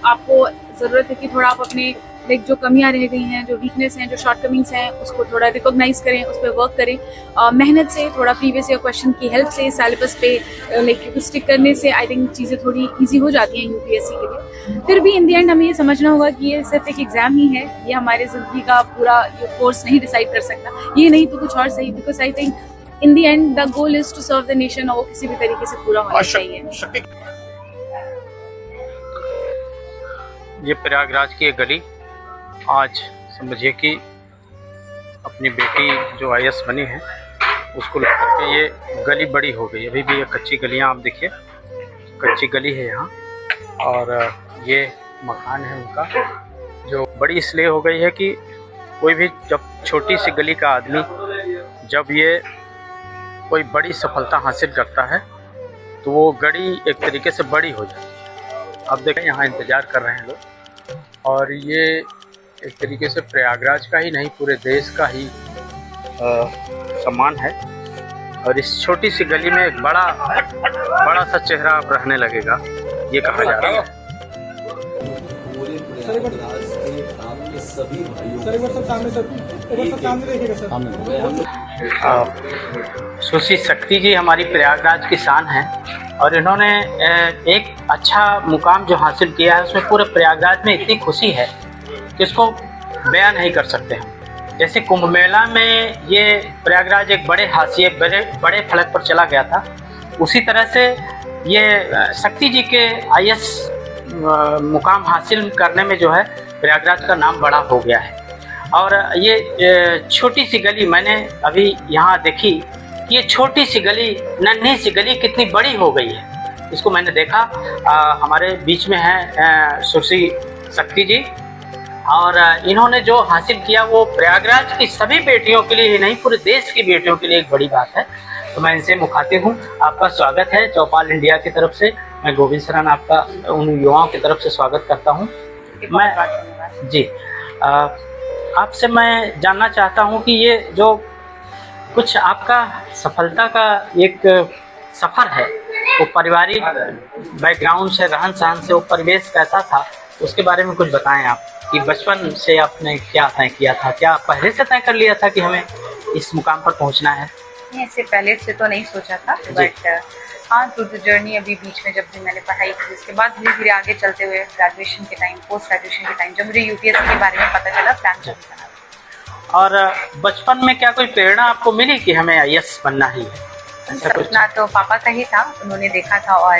आपको ज़रूरत है कि थोड़ा आप अपने लाइक जो कमियां रह गई हैं, जो वीकनेस हैं, जो शॉर्टकमिंग्स हैं, उसको थोड़ा रिकॉग्नाइज करें, उस पर वर्क करें। मेहनत से, थोड़ा प्रीवियस ईयर क्वेश्चन की हेल्प से, सिलेबस पे लाइक स्टिक करने से आई थिंक चीज़ें थोड़ी ईजी हो जाती हैं यूपीएससी के लिए। फिर भी इन द एंड हमें ये समझना होगा कि ये सिर्फ एक एग्जाम ही है, ये हमारे ज़िंदगी का पूरा ये कोर्स नहीं डिसाइड कर सकता, ये नहीं तो कुछ और सही। Because I think in the end the goal is to serve the nation, और वो किसी भी तरीके से पूरा होना चाहिए। ये प्रयागराज की एक गली, आज समझिए कि अपनी बेटी जो आईएएस बनी है उसको लेकर के ये गली बड़ी हो गई। अभी भी ये कच्ची गलियां, आप देखिए कच्ची गली है यहाँ, और ये मकान है उनका जो बड़ी इसलिए हो गई है कि कोई भी जब छोटी सी गली का आदमी जब ये कोई बड़ी सफलता हासिल करता है तो वो गली एक तरीके से बड़ी हो जाती है। अब देखें यहाँ इंतज़ार कर रहे हैं लोग, और ये एक तरीके से प्रयागराज का ही नहीं पूरे देश का ही सम्मान है। और इस छोटी सी गली में एक बड़ा सा चेहरा अब रहने लगेगा, ये कहा जा रहा है। सुश्री शक्ति जी हमारी प्रयागराज की शान है, और इन्होंने एक अच्छा मुकाम जो हासिल किया है उसमें पूरे प्रयागराज में इतनी खुशी है कि इसको बयान नहीं कर सकते हम। जैसे कुंभ मेला में ये प्रयागराज एक बड़े हाशिए बड़े फलक पर चला गया था, उसी तरह से ये शक्ति जी के आईएएस मुकाम हासिल करने में जो है प्रयागराज का नाम बड़ा हो गया है। और ये छोटी सी गली मैंने अभी यहाँ देखी कि ये छोटी सी गली, नन्ही सी गली कितनी बड़ी हो गई है, इसको मैंने देखा। हमारे बीच में है सुश्री शक्ति जी, और इन्होंने जो हासिल किया वो प्रयागराज की सभी बेटियों के लिए ही नहीं पूरे देश की बेटियों के लिए एक बड़ी बात है। तो मैं इनसे मुखातिब हूँ। आपका स्वागत है चौपाल इंडिया की तरफ से। मैं गोविंद सरान आपका उन युवाओं की तरफ से स्वागत करता हूँ। मैं जी आपसे मैं जानना चाहता हूँ कि ये जो कुछ आपका सफलता का एक सफ़र है, वो पारिवारिक बैकग्राउंड से, रहन सहन से, वो परिवेश कैसा था, उसके बारे में कुछ बताएं आप कि बचपन से आपने क्या तय किया था, क्या पहले से तय कर लिया था कि हमें इस मुकाम पर पहुंचना है? ऐसे पहले से तो नहीं सोचा था, बट हाँ थ्रू द जर्नी अभी बीच में जब भी मैंने पढ़ाई की उसके बाद धीरे धीरे आगे चलते हुए ग्रेजुएशन के टाइम, पोस्ट ग्रेजुएशन के टाइम जब मुझे यूपीएससी के बारे में पता चला, प्लान जरूर बना। और बचपन में क्या कोई प्रेरणा आपको मिली कि हमें आईएएस बनना ही है? सपना तो पापा का ही था, उन्होंने देखा था और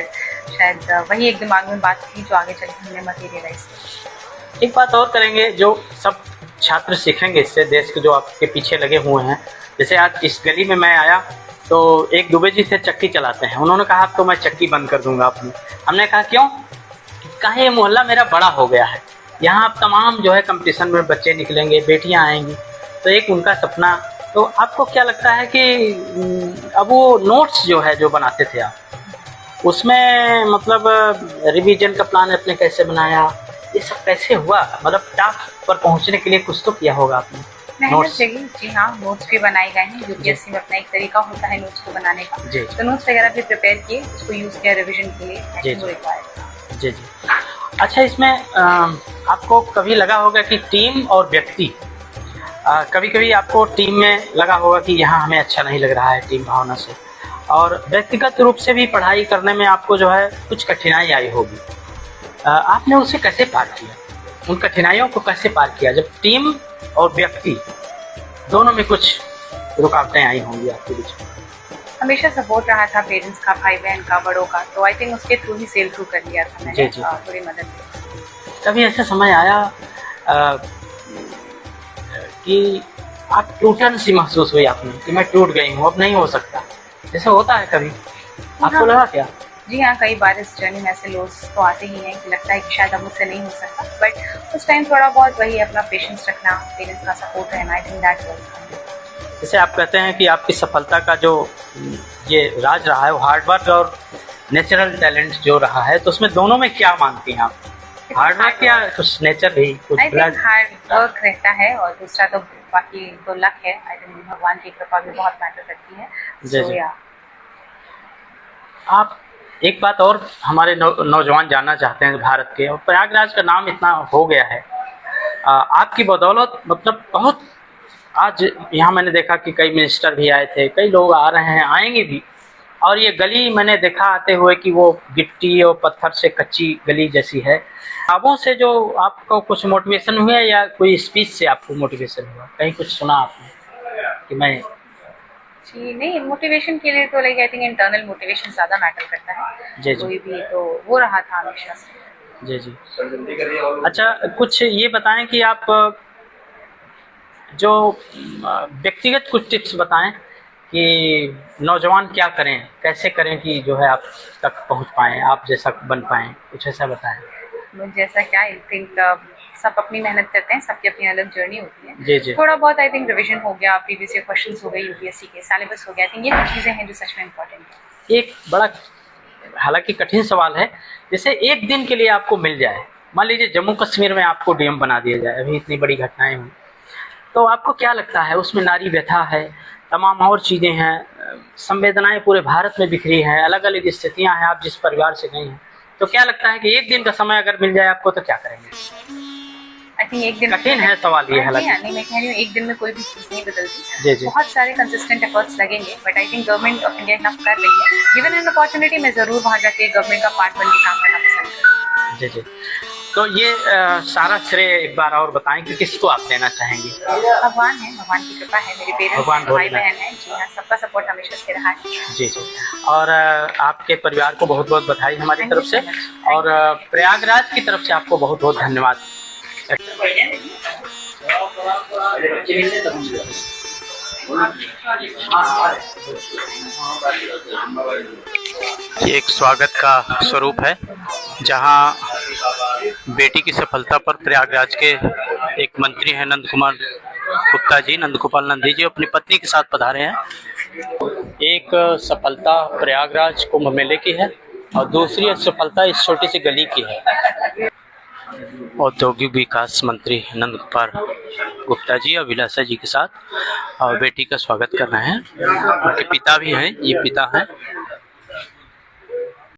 शायद वही एक दिमाग में बात थी जो आगे चलकर हमने मटेरियलाइज की। एक बात और करेंगे जो सब छात्र सीखेंगे इससे, देश के जो आपके पीछे लगे हुए हैं। जैसे आज इस गली में मैं आया तो एक दुबे जी थे, चक्की चलाते हैं, उन्होंने कहा तो मैं चक्की बंद कर दूंगा अपनी। हमने कहा क्यों? कहा ये मोहल्ला मेरा बड़ा हो गया है, यहाँ अब तमाम जो है कंपटीशन में बच्चे निकलेंगे, बेटियाँ आएंगी, तो एक उनका सपना। तो आपको क्या लगता है कि अब वो नोट्स जो है जो बनाते थे आप, उसमें मतलब रिवीजन का प्लान आपने कैसे बनाया, ये सब कैसे हुआ? मतलब टॉप पर पहुंचने के लिए कुछ तो किया होगा आपने। मेहनत लगी जी। हाँ, नोट्स भी बनाए गए हैं। यूपीएससी में अपना एक तरीका होता है नोट्स को बनाने का, तो नोट्स वगैरह भी प्रिपेयर किए, उसको यूज किया रिवीजन के लिए। जी। अच्छा, इसमें आपको कभी लगा होगा कि टीम और व्यक्ति, कभी कभी आपको टीम में लगा होगा कि यहाँ हमें अच्छा नहीं लग रहा है टीम भावना से, और व्यक्तिगत रूप से भी पढ़ाई करने में आपको जो है कुछ कठिनाई आई होगी। आपने उसे कैसे पार किया, उन कठिनाइयों को कैसे पार किया जब टीम और व्यक्ति दोनों में कुछ रुकावटें आई होंगी आपके बीच में? हमेशा सपोर्ट रहा था पेरेंट्स का, भाई बहन का, बड़ों का, तो आई थिंक उसके थ्रू ही सेल थ्रू कर लिया था मैंने। थोड़ी मदद की। कभी ऐसा समय आया कि आप टूटन सी महसूस हुई आपने कि मैं टूट गई हूँ, अब नहीं हो सकता, जैसे होता है कभी, आपको लगा क्या? जी हाँ, कई बार इस जर्नी में ऐसे लोस तो आते ही हैं कि लगता है कि शायद अब मुझसे नहीं हो सकता, बट उस टाइम थोड़ा बहुत वही अपना पेशेंस रखना, पेरेंट्स का सपोर्ट रहना, आई थिंक दैट वर्क्स। जैसे आप कहते हैं कि आपकी सफलता का जो ये राज रहा है वो हार्ड वर्क और नेचुरल टैलेंट जो रहा है, तो उसमें दोनों में क्या मानती हैं आप? हार्ड वर्क या कुछ नेचर भी? हार्ड वर्क रहता है, और दूसरा तो बाकी तो लक है। आई थिंक भगवान की कृपा भी बहुत मैटर करती है। आप एक बात और हमारे नौजवान जानना चाहते हैं भारत के, और प्रयागराज का नाम इतना हो गया है आपकी बदौलत, मतलब बहुत आज यहाँ मैंने देखा कि कई मिनिस्टर भी आए थे, कई लोग आ रहे हैं, आएंगे भी। और ये गली मैंने देखा आते हुए कि वो गिट्टी और पत्थर से कच्ची गली जैसी है। ख्वाबों से जो आपको कुछ मोटिवेशन हुआ या कोई स्पीच से आपको मोटिवेशन हुआ, कहीं कुछ सुना आपने कि मैं जी नहीं, मोटिवेशन के लिए तो like I think internal motivation ज़्यादा मैटर करता है। जी जी कोई भी तो वो रहा था हमेशा से। जी जी। अच्छा, कुछ ये बताएं कि आप जो व्यक्तिगत कुछ टिप्स बताएं कि नौजवान क्या करें, कैसे करें कि जो है आप तक पहुंच पाएं, आप जैसा बन पाएं, कुछ ऐसा बताएं। जैसा क्या आई थिंक सब अपनी मेहनत करते हैं, सबकी अपनी अलग जर्नी होती है। जी जी। थोड़ा बहुत आई थिंक रिवीजन हो गया, प्रीवियस ईयर क्वेश्चंस हो गए, यूपीएससी के सिलेबस हो गया, आई थिंक ये कुछ चीज़ें हैं जो सच में इम्पोर्टेंट है। एक बड़ा हालांकि कठिन सवाल है, जैसे एक दिन के लिए आपको मिल जाए, मान लीजिए जम्मू कश्मीर में आपको डीएम बना दिया जाए, अभी इतनी बड़ी घटनाएं हुई, तो आपको क्या लगता है? उसमें नारी व्यथा है, तमाम और चीज़ें हैं, संवेदनाएं पूरे भारत में बिखरी हैं, अलग अलग स्थितियां हैं, आप जिस परिवार से गई हैं, तो क्या लगता है कि एक दिन का समय अगर मिल जाए आपको तो क्या करेंगे? आई थिंक एक दिन कठिन है सवाल ये, हालांकि नहीं, मैं कह रही हूँ एक दिन में कोई भी चीज़ नहीं बदलती। जी जी। बहुत सारे कंसिस्टेंट एफर्ट्स लगेंगे, but I think government of India enough कर रही है। गिवन एन अपॉर्चुनिटी मैं ज़रूर वहाँ जाके गवर्नमेंट का पार्ट बन के काम करना पसंद करूँगी। जी जी। तो ये सारा श्रेय एक बार और बताएं कि किसको आप देना चाहेंगे? भगवान है, भगवान की कृपा है, मेरे पेरेंट्स, भाई बहन है, जी हाँ, सबका सपोर्ट हमेशा से रहा है। जी जी। और आपके परिवार को बहुत बहुत बधाई हमारी तरफ से, और प्रयागराज की तरफ से आपको बहुत बहुत धन्यवाद। ये एक स्वागत का स्वरूप है, जहां बेटी की सफलता पर प्रयागराज के एक मंत्री हैं नंद कुमार गुप्ता जी, नंदगोपाल नंदी जी, अपनी पत्नी के साथ पधारे हैं। एक सफलता प्रयागराज कुंभ मेले की है और दूसरी सफलता इस छोटी सी गली की है। औद्योगिक विकास मंत्री नंदगोपाल गुप्ता जी और विलासा जी के साथ और बेटी का स्वागत कर रहे हैं। उनके पिता भी हैं, ये पिता हैं।